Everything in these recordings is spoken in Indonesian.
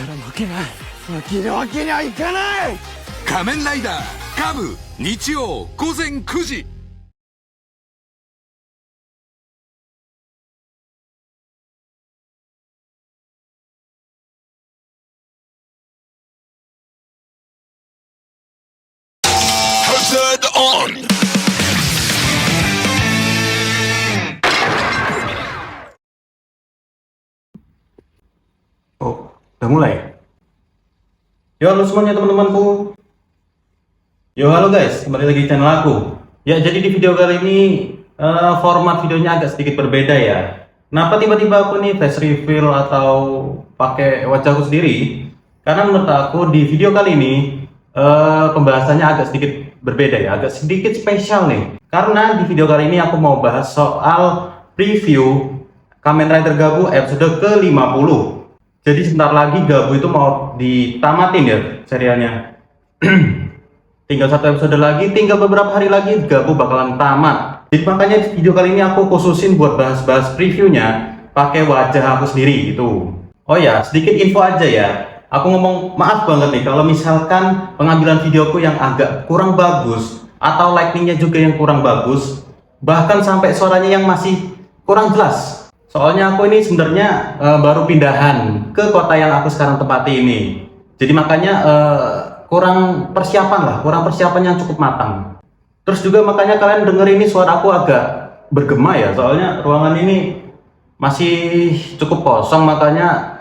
から負けない。負けるわけにはいかない。仮面ライダーガム、日曜午前9時。Hazard on! Oh, udah mulai? Yo, halo semuanya teman-temanku. Yo, halo guys, kembali lagi di channel aku. Ya, jadi di video kali ini format videonya agak sedikit berbeda ya. Kenapa tiba-tiba aku nih face reveal atau pakai wajahku sendiri? Karena menurut aku di video kali ini pembahasannya agak sedikit berbeda ya, agak sedikit spesial nih. Karena di video kali ini aku mau bahas soal preview Kamen Rider Gabu episode ke-50. Jadi sebentar lagi Gabu itu mau ditamatin ya serialnya. Tinggal satu episode lagi, tinggal beberapa hari lagi Gabu bakalan tamat. Jadi makanya video kali ini aku khususin buat bahas-bahas previewnya pakai wajah aku sendiri gitu. Oh ya, sedikit info aja ya. Aku ngomong maaf banget nih kalau misalkan pengambilan videoku yang agak kurang bagus atau lightingnya juga yang kurang bagus, bahkan sampai suaranya yang masih kurang jelas. Soalnya aku ini sebenarnya baru pindahan ke kota yang aku sekarang tempati ini. Jadi makanya kurang persiapan yang cukup matang. Terus juga makanya kalian denger ini suara aku agak bergema ya, soalnya ruangan ini masih cukup kosong, makanya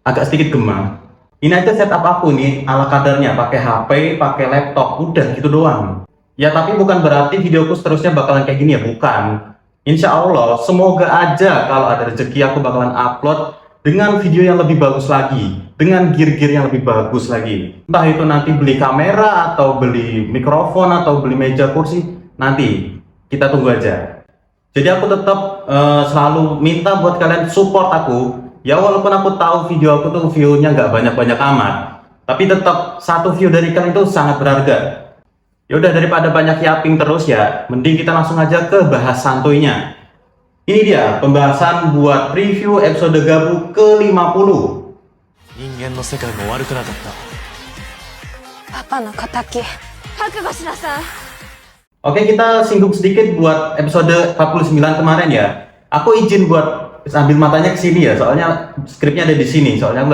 agak sedikit gema. Ini aja setup aku nih ala kadarnya, pakai HP, pakai laptop, udah gitu doang. Ya tapi bukan berarti videoku seterusnya bakalan kayak gini ya, bukan. Insya Allah, semoga aja kalau ada rezeki aku bakalan upload dengan video yang lebih bagus lagi, dengan gear-gear yang lebih bagus lagi. Entah itu nanti beli kamera, atau beli mikrofon, atau beli meja kursi, nanti kita tunggu aja. Jadi aku tetap selalu minta buat kalian support aku. Ya walaupun aku tahu video aku tuh view-nya nggak banyak-banyak amat, tapi tetap satu view dari kalian itu sangat berharga. Yaudah, daripada banyak yapping terus ya, mending kita langsung aja ke bahas santuinya. Ini dia pembahasan buat preview episode Gabu ke-50. Oke, kita singgung sedikit buat episode 49 kemarin ya. Aku izin buat ambil matanya ke sini ya, soalnya skripnya ada di sini. Soalnya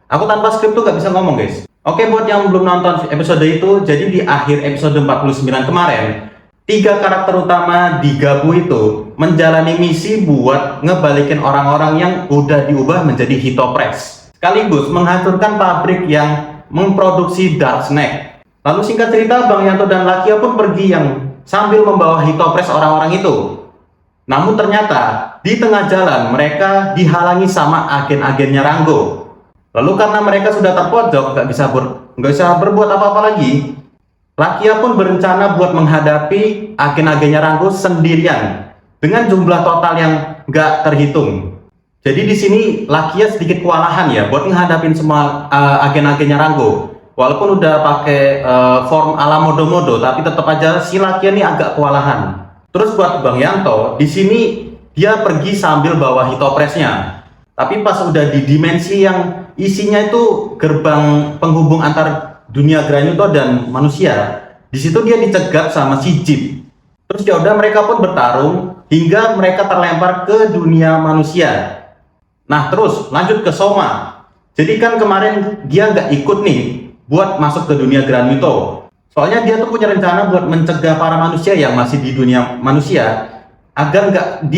aku tanpa skrip tuh nggak bisa ngomong guys. Oke, buat yang belum nonton episode itu, jadi di akhir episode 49 kemarin, 3 karakter utama di Gabu itu menjalani misi buat ngebalikin orang-orang yang udah diubah menjadi Hitopress, sekaligus menghancurkan pabrik yang memproduksi Dark Snake. Lalu singkat cerita, Bang Yanto dan Lakia pun pergi yang sambil membawa Hitopress orang-orang itu. Namun ternyata di tengah jalan mereka dihalangi sama agen-agennya Rango. Lalu karena mereka sudah terpojok, nggak bisa berbuat apa-apa lagi, Lakia pun berencana buat menghadapi agen-agennya Rango sendirian dengan jumlah total yang nggak terhitung. Jadi di sini Lakia sedikit kewalahan ya buat menghadapin semua agen-agennya Rango. Walaupun udah pakai form ala modo-modo, tapi tetap aja si Lakia nih agak kewalahan. Terus buat Bang Yanto, di sini dia pergi sambil bawa Hitopressnya. Tapi pas udah di dimensi yang isinya itu gerbang penghubung antar dunia Granuto dan manusia, di situ dia dicegat sama si Jeep. Terus ya udah, mereka pun bertarung hingga mereka terlempar ke dunia manusia. Nah terus lanjut ke Soma. Jadi kan kemarin dia nggak ikut nih buat masuk ke dunia Granuto. Soalnya dia tuh punya rencana buat mencegah para manusia yang masih di dunia manusia agar nggak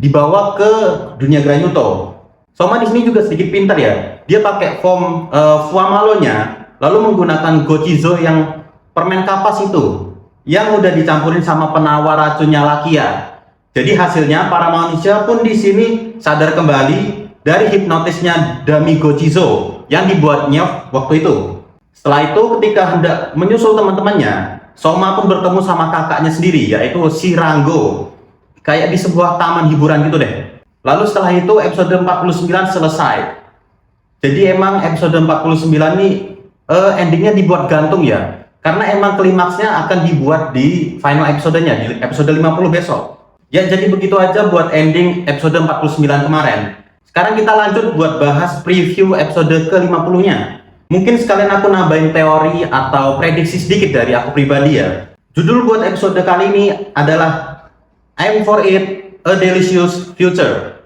dibawa ke dunia Granuto. Soma di sini juga sedikit pintar ya. Dia pakai form Fuamalonya, lalu menggunakan Gochizo yang permen kapas itu, yang udah dicampurin sama penawar racunnya Lakia. Jadi hasilnya para manusia pun di sini sadar kembali dari hipnotisnya Dami Gochizo yang dibuatnya waktu itu. Setelah itu ketika hendak menyusul teman-temannya, Soma pun bertemu sama kakaknya sendiri, yaitu si Rango. Kayak di sebuah taman hiburan gitu deh. Lalu setelah itu episode 49 selesai. Jadi emang episode 49 nih endingnya dibuat gantung ya. Karena emang klimaksnya akan dibuat di final episodenya, di episode 50 besok. Ya jadi begitu aja buat ending episode 49 kemarin. Sekarang kita lanjut buat bahas preview episode ke-50-nya. Mungkin sekalian aku nambahin teori atau prediksi sedikit dari aku pribadi ya. Judul buat episode kali ini adalah Aim for It, A Delicious Future.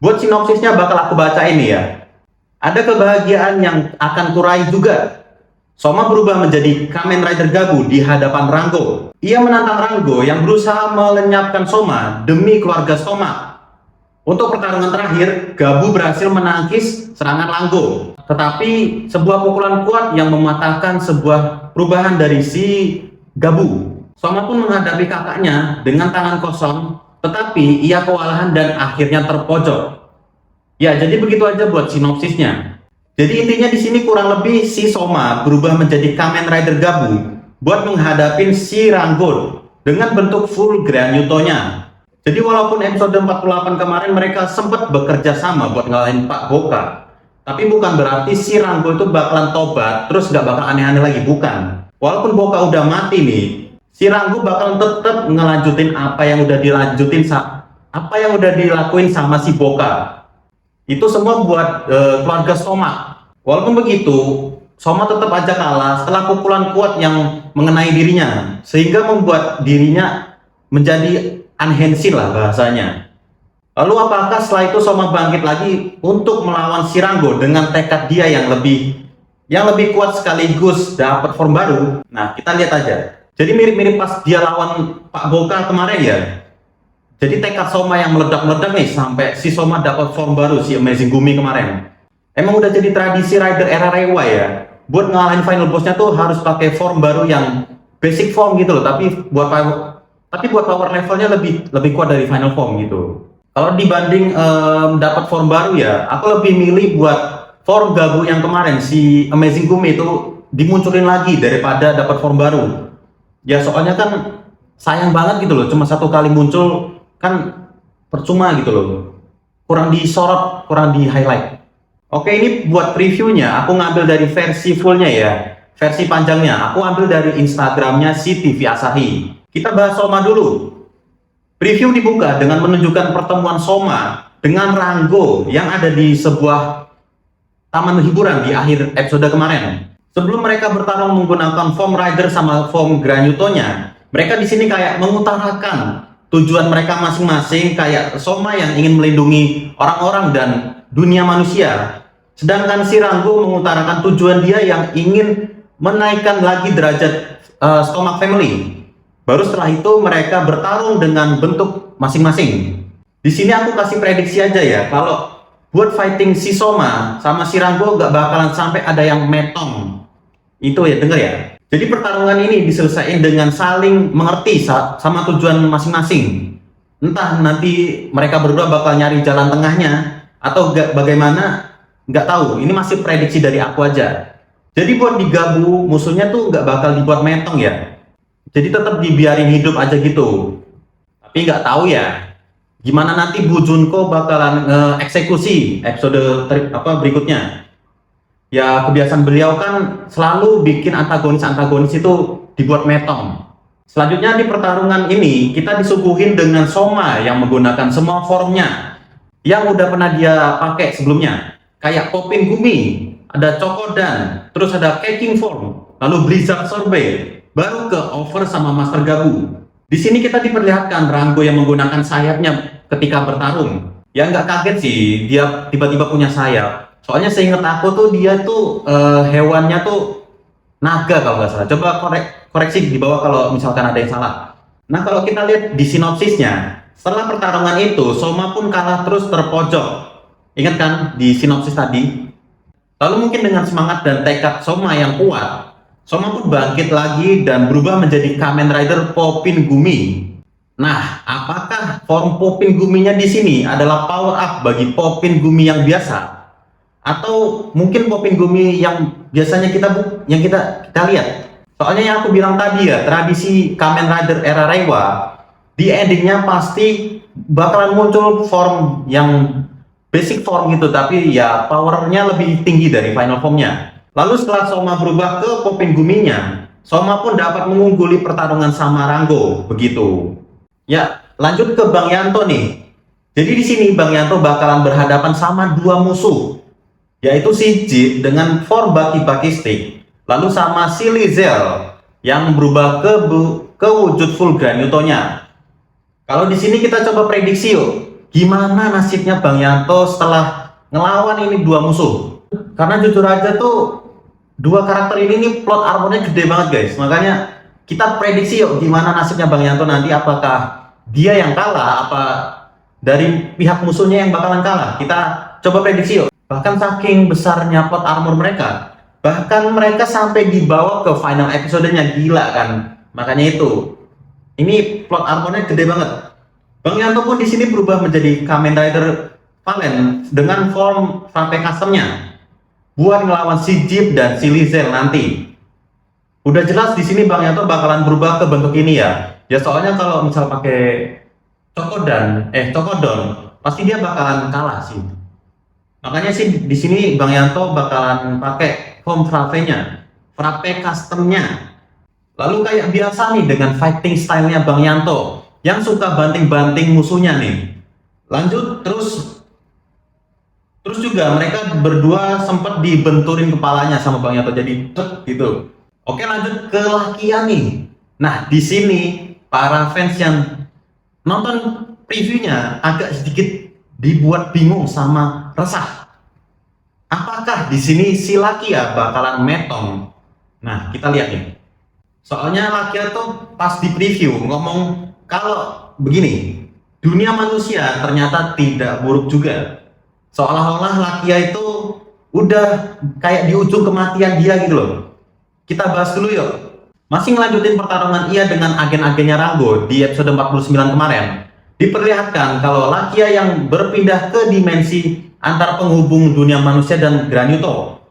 Buat sinopsisnya bakal aku bacain nih ya. Ada kebahagiaan yang akan kurai juga. Soma berubah menjadi Kamen Rider Gabu di hadapan Rango. Ia menantang Rango yang berusaha melenyapkan Soma demi keluarga Soma. Untuk pertarungan terakhir, Gabu berhasil menangkis serangan Rango. Tetapi sebuah pukulan kuat yang mematahkan sebuah perubahan dari si Gabu. Soma pun menghadapi kakaknya dengan tangan kosong, tetapi ia kewalahan dan akhirnya terpojok. Ya, jadi begitu aja buat sinopsisnya. Jadi intinya di sini kurang lebih si Soma berubah menjadi Kamen Rider Gabu buat menghadapi si Rango dengan bentuk full Granyuto-nya. Jadi walaupun episode 48 kemarin mereka sempat bekerja sama buat ngalahin Pak Boka, tapi bukan berarti si Rango itu bakalan tobat terus gak bakal aneh-aneh lagi, bukan. Walaupun Boka udah mati nih, si Rango bakalan tetap ngelanjutin apa yang udah dilakuin sama si Boka. Itu semua buat keluarga Soma. Walaupun begitu, Soma tetap aja kalah setelah pukulan kuat yang mengenai dirinya, sehingga membuat dirinya menjadi unhenshin lah bahasanya. Lalu apakah setelah itu Soma bangkit lagi untuk melawan si Rango dengan tekad dia yang lebih kuat sekaligus dapat form baru? Nah, kita lihat aja. Jadi mirip-mirip pas dia lawan Pak Boka kemarin ya. Jadi tekad Soma yang meledak-meledak nih sampai si Soma dapat form baru, si Amazing Gumi kemarin. Emang udah jadi tradisi Rider era Reiwa ya. Buat ngalahin final bossnya tuh harus pakai form baru yang basic form gitu loh, tapi buat power levelnya lebih kuat dari final form gitu. Kalau dibanding dapat form baru ya, aku lebih milih buat form Gabu yang kemarin si Amazing Gumi itu dimunculin lagi daripada dapat form baru. Ya soalnya kan sayang banget gitu loh, cuma satu kali muncul kan percuma gitu loh. Kurang disorot, kurang di highlight. Oke, ini buat previewnya aku ngambil dari versi fullnya ya, versi panjangnya. Aku ambil dari Instagramnya si TV Asahi. Kita bahas Soma dulu. Preview dibuka dengan menunjukkan pertemuan Soma dengan Rango yang ada di sebuah taman hiburan di akhir episode kemarin. Sebelum mereka bertarung menggunakan form Rider sama form Granyuto-nya, mereka di sini kayak mengutarakan tujuan mereka masing-masing, kayak Soma yang ingin melindungi orang-orang dan dunia manusia. Sedangkan si Rango mengutarakan tujuan dia yang ingin menaikkan lagi derajat Stomach Family. Baru setelah itu mereka bertarung dengan bentuk masing-masing. Di sini aku kasih prediksi aja ya, kalau buat fighting si Soma sama si Rango gak bakalan sampai ada yang metong. Itu ya, denger ya. Jadi pertarungan ini diselesaikan dengan saling mengerti sama tujuan masing-masing. Entah nanti mereka berdua bakal nyari jalan tengahnya atau bagaimana, nggak tahu. Ini masih prediksi dari aku aja. Jadi buat digabu musuhnya tuh nggak bakal dibuat metong ya. Jadi tetap dibiarin hidup aja gitu. Tapi nggak tahu ya, gimana nanti Bu Junko bakalan eksekusi episode berikutnya. Ya kebiasaan beliau kan selalu bikin antagonis itu dibuat metong. Selanjutnya di pertarungan ini kita disuguhin dengan Soma yang menggunakan semua formnya yang udah pernah dia pakai sebelumnya. Kayak Popin Gumi, ada Chokodan, terus ada Keking Form, lalu Blizzard Sorbet, baru ke Over sama Master Gabu. Di sini kita diperlihatkan Rango yang menggunakan sayapnya ketika bertarung. Ya nggak kaget sih dia tiba-tiba punya sayap. Soalnya seingat aku tuh dia tuh hewannya tuh naga kalau nggak salah. Coba koreksi di bawah kalau misalkan ada yang salah. Nah kalau kita lihat di sinopsisnya, setelah pertarungan itu Soma pun kalah terus terpojok. Ingat kan di sinopsis tadi? Lalu mungkin dengan semangat dan tekad Soma yang kuat, Soma pun bangkit lagi dan berubah menjadi Kamen Rider Popin Gumi. Nah, apakah form Popin Guminya di sini adalah power up bagi Popin Gumi yang biasa? Atau mungkin Popin Gumi yang biasanya kita lihat? Soalnya yang aku bilang tadi ya, tradisi Kamen Rider era Reiwa, di endingnya pasti bakalan muncul form yang basic form gitu, tapi ya powernya lebih tinggi dari final formnya. Lalu setelah Soma berubah ke Popin Guminya, Soma pun dapat mengungguli pertarungan sama Rango, begitu. Ya, lanjut ke Bang Yanto nih. Jadi di sini Bang Yanto bakalan berhadapan sama dua musuh, yaitu si Jeep dengan form baki-baki stick, lalu sama si Lizel yang berubah ke wujud full Granuto-nya. Kalau di sini kita coba prediksi yuk, gimana nasibnya Bang Yanto setelah ngelawan ini dua musuh? Karena jujur aja tuh dua karakter ini nih plot armornya gede banget guys. Makanya kita prediksi yuk gimana nasibnya Bang Yanto nanti, apakah dia yang kalah apa dari pihak musuhnya yang bakalan kalah. Kita coba prediksi yuk. Bahkan saking besarnya plot armor mereka, bahkan mereka sampai dibawa ke final episodenya, gila kan. Makanya itu, ini plot armornya gede banget. Bang Yanto pun di sini berubah menjadi Kamen Rider Valen dengan form frappe customnya buat ngelawan si Jeep dan si Lizel nanti. Udah jelas di sini Bang Yanto bakalan berubah ke bentuk ini ya. Ya soalnya kalau misal pakai Cocodon pasti dia bakalan kalah sih. Makanya sih di sini Bang Yanto bakalan pakai form frappe-nya, frappe customnya. Lalu kayak biasa nih dengan fighting style-nya Bang Yanto yang suka banting-banting musuhnya nih. Lanjut terus juga mereka berdua sempat dibenturin kepalanya sama Bang Yanto jadi gitu. Oke, lanjut ke Lakia nih. Nah, di sini para fans yang nonton previewnya agak sedikit dibuat bingung sama resah. Apakah di sini si Lakia bakalan metong? Nah, kita lihat nih. Soalnya Lakia tuh pas di preview ngomong kalau begini, dunia manusia ternyata tidak buruk juga. Seolah-olah Lakia itu udah kayak di ujung kematian dia gitu loh. Kita bahas dulu yuk. Masih ngelanjutin pertarungan ia dengan agen-agennya Rango di episode 49 kemarin. Diperlihatkan kalau Lakia yang berpindah ke dimensi antar penghubung dunia manusia dan Granuto.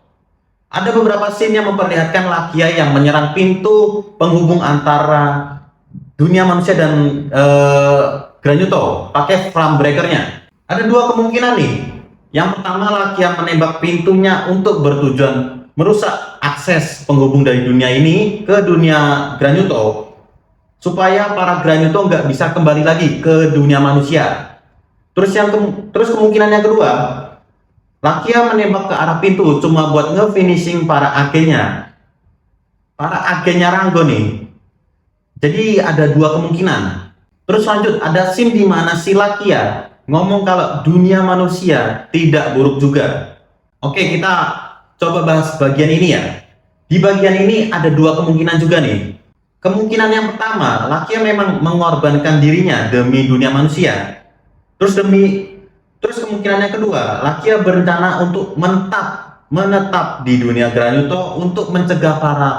Ada beberapa scene yang memperlihatkan Lakia yang menyerang pintu penghubung antara dunia manusia dan Granuto pakai frame breakernya. Ada dua kemungkinan nih. Yang pertama, Lakia menembak pintunya untuk bertujuan merusak akses penghubung dari dunia ini ke dunia Granuto supaya para Granuto nggak bisa kembali lagi ke dunia manusia. Terus kemungkinan yang kedua, Lakia menembak ke arah pintu cuma buat nge-finishing para agennya Rango nih. Jadi ada dua kemungkinan. Terus lanjut, ada scene di mana si Lakia ngomong kalau dunia manusia tidak buruk juga. Oke, kita coba bahas bagian ini ya. Di bagian ini ada dua kemungkinan juga nih. Kemungkinan yang pertama, Lakia memang mengorbankan dirinya demi dunia manusia. Terus kemungkinan yang kedua, Lakia berencana untuk menetap di dunia Granuto untuk mencegah para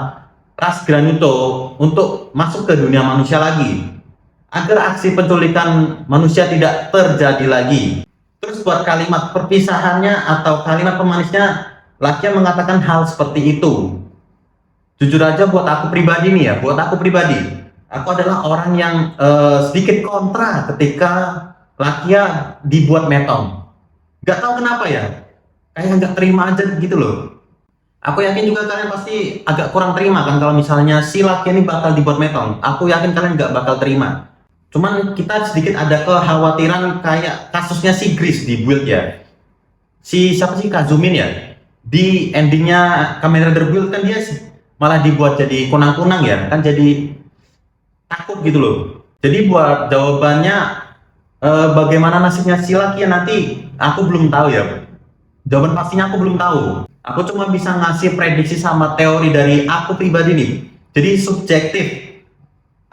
ras Granuto untuk masuk ke dunia manusia lagi, agar aksi penculikan manusia tidak terjadi lagi. Terus buat kalimat perpisahannya atau kalimat pemanisnya, Lakia mengatakan hal seperti itu. Jujur aja buat aku pribadi nih ya, aku adalah orang yang sedikit kontra ketika Lakia dibuat metong. Gak tahu kenapa ya, kayak nggak terima aja gitu loh. Aku yakin juga kalian pasti agak kurang terima kan kalau misalnya si Lakia ini bakal dibuat metong. Aku yakin kalian nggak bakal terima. Cuman kita sedikit ada kekhawatiran kayak kasusnya si Gris di build ya. Siapa sih, Kazumin ya? Di endingnya Kamen Rider Build kan dia malah dibuat jadi kunang-kunang ya, kan jadi takut gitu loh. Jadi buat jawabannya bagaimana nasibnya si Lakia nanti aku belum tahu ya. Jawaban pastinya aku belum tahu. Aku cuma bisa ngasih prediksi sama teori dari aku pribadi nih. Jadi subjektif.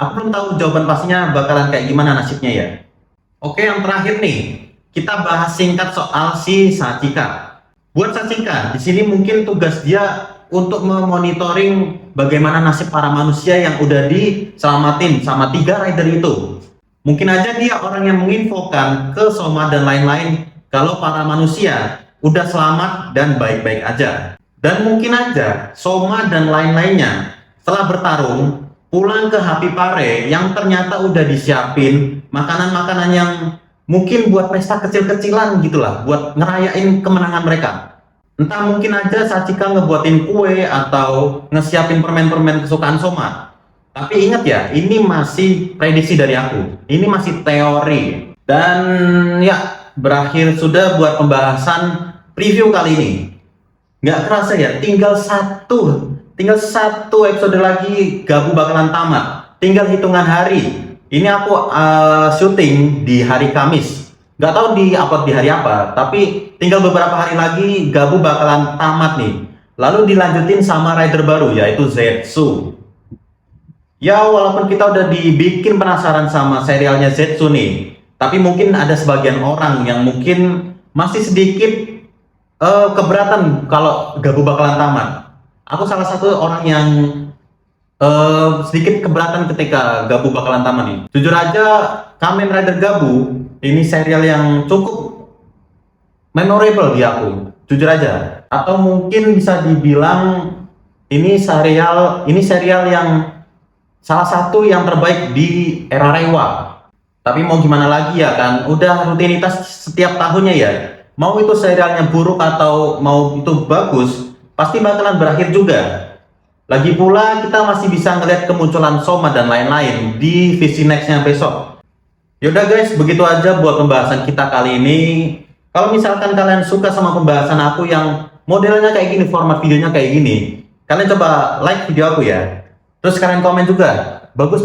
Aku belum tahu jawaban pastinya bakalan kayak gimana nasibnya ya. Oke, yang terakhir nih, kita bahas singkat soal si Sachika. Buat Sachika, di sini mungkin tugas dia untuk memonitoring bagaimana nasib para manusia yang udah diselamatin sama 3 rider itu. Mungkin aja dia orang yang menginfokan ke Soma dan lain-lain kalau para manusia udah selamat dan baik-baik aja. Dan mungkin aja Soma dan lain-lainnya setelah bertarung pulang ke Happy Pare yang ternyata udah disiapin makanan-makanan yang mungkin buat pesta kecil-kecilan gitulah, buat ngerayain kemenangan mereka. Entah mungkin aja Sachika ngebuatin kue atau ngesiapin permen-permen kesukaan Soma. Tapi ingat ya, ini masih prediksi dari aku. Ini masih teori. Dan ya, berakhir sudah buat pembahasan preview kali ini. Nggak kerasa ya, tinggal satu episode lagi Gabu bakalan tamat. Tinggal hitungan hari. Ini aku syuting di hari Kamis. Nggak tahu di upload di hari apa, tapi tinggal beberapa hari lagi Gabu bakalan tamat nih. Lalu dilanjutin sama rider baru, yaitu Zetsu. Ya, walaupun kita udah dibikin penasaran sama serialnya Zetsu nih, tapi mungkin ada sebagian orang yang mungkin masih sedikit keberatan kalau Gabu bakalan tamat. Aku salah satu orang yang sedikit keberatan ketika Gabu bakalan tamat nih. Jujur aja, Kamen Rider Gabu ini serial yang cukup memorable di aku. Jujur aja. Atau mungkin bisa dibilang ini serial yang salah satu yang terbaik di era Reiwa. Tapi mau gimana lagi ya kan, udah rutinitas setiap tahunnya ya. Mau itu serialnya buruk atau mau itu bagus, pasti bakalan berakhir juga. Lagi pula kita masih bisa ngeliat kemunculan Soma dan lain-lain di visi nextnya besok. Yaudah guys, begitu aja buat pembahasan kita kali ini. Kalau misalkan kalian suka sama pembahasan aku yang modelnya kayak gini, format videonya kayak gini, kalian coba like video aku ya. Terus kalian komen juga, bagus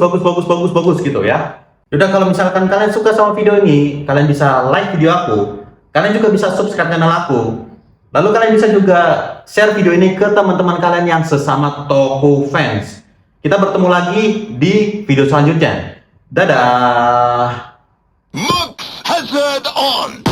gitu ya. Udah, kalau misalkan kalian suka sama video ini, kalian bisa like video aku. Kalian juga bisa subscribe channel aku. Lalu kalian bisa juga share video ini ke teman-teman kalian yang sesama Toku fans. Kita bertemu lagi di video selanjutnya. Dadah. Monk Hazard on!